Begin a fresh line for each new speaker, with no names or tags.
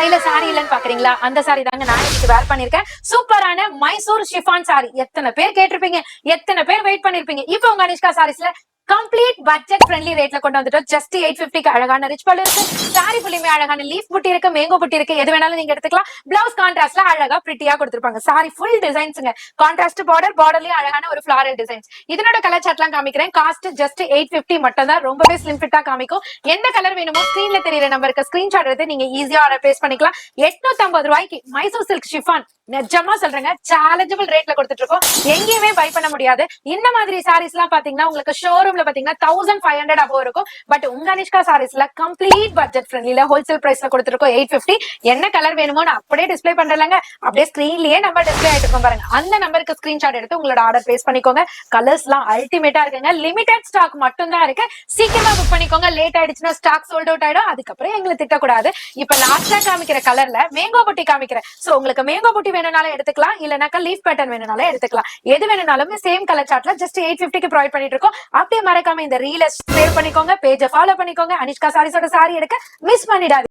கையில சாரி இல்லன்னு பாக்குறீங்களா? அந்த சாரி தாங்க நான் இன்னைக்கு வேர் பண்ணிருக்கேன். சூப்பரான மைசூர் ஷிஃபான் சாரி. எத்தனை பேர் கேட்டிருப்பீங்க, எத்தனை பேர் வெயிட் பண்ணிருப்பீங்க. இப்போ உங்க அனிஷ்கா சாரீஸ்ல கம்ப்ளீட் பட்ஜெட் ஃப்ரெண்ட்லி ரேட்ல கொண்டு வந்துட்டோம். ஜஸ்ட் 850க்கு அழகான ரிச் பல்லு இருக்கு. சாரி ஃபுல்லுமே அழகான லீஃப் புட்டி இருக்கு, மேங்கோ புட்டி இருக்கு. எது வேணாலும் நீங்க எடுத்துக்கலாம். பிளவுஸ் கான்ட்ராஸ்ட்ல அழகா பிரிட்டியா கொடுத்திருப்பாங்க. சாரி ஃபுல் டிசைன்ஸ்ங்க. கான்ட்ராஸ்ட் பார்டர், பார்டர்லயே அழகான ஒரு ஃபிளாரல் டிசைன்ஸ். இதனோட கலர் சார்ட்லாம் காமிக்கிறேன். காஸ்ட் ஜஸ்ட் 850 மட்டும் தான். ரொம்பவே ஸ்லிம் ஃபிட்டா காமிக்கும். எந்த கலர் வேணுமோ ஸ்கிரீன்ல தெரியுற நம்பருக்கு ஸ்கிரீன்ஷாட் எடுத்து நீங்க ஈஸியா ஆர்டர் பிளேஸ் பண்ணிக்கலாம். 850 ரூபாய்க்கு மைசூர் சில்க் ஷிஃபான் நிஜமா சொல்றேங்க, சேலஞ்சபிள் ரேட்ல கொடுத்துட்டு இருக்கோம். எங்கேயுமே பை பண்ண முடியாது. இந்த மாதிரி சாரீஸ் எல்லாம் பாத்தீங்கன்னா உங்களுக்கு ஷோரூம்ல பாத்தீங்கன்னா 1500 அபோவ் இருக்கும். பட் உங்க அனிஷ்கா சாரீஸ்ல கம்ப்ளீட் பட்ஜெட் ஃப்ரெண்ட்லில ஹோல்சேல் பிரைஸ்ல கொடுத்துருக்கோம் 850. என்ன கலர் வேணுமோ நான் அப்படியே டிஸ்பிளே பண்றேங்க. அப்படியே ஸ்கிரீன்லயே நம்பர் டிஸ்பிளே ஆயிட்டு இருக்கும் பாருங்க. அந்த நம்பருக்கு ஸ்கிரீன்ஷாட் எடுத்து உங்களோட ஆர்டர் பிளேஸ் பண்ணிக்கோங்க. கலர்ஸ் எல்லாம் அல்டிமேட்டா இருக்குங்க. லிமிடெட் ஸ்டாக் மட்டும் தான் இருக்கு. சீக்கிரமா புக் பண்ணிக்கோங்க. லேட் ஆயிடுச்சுன்னா ஸ்டாக் சோல்ட் அவுட் ஆயிடும். அதுக்கப்புறம் எங்களை திட்டக்கூடாது. இப்ப லாஸ்டா காமிக்கிற கலர்ல மேங்கோ புட்டி காமிக்கிறேன். சோ உங்களுக்கு மேங்கோ புட்டி வேணும்னாலும் எடுத்துக்கலாம், இல்லனாக்கா லீஃப் பேட்டர்ன் வேணும்னாலும் எடுத்துக்கலாம். எது வேணும்னாலும் சேம் கலர் சார்ட்ல ஜஸ்ட் 850க்கு ப்ரொவைட் பண்ணிட்டு இருக்கோம். அப்படியே மறக்காம இந்த ரீல சேவ் பண்ணிக்கோங்க, பேஜை ஃபாலோ பண்ணிக்கோங்க. அனிஷ்கா சாரீஸோட சாரி எடுக்க மிஸ் பண்ணிடாதீங்க.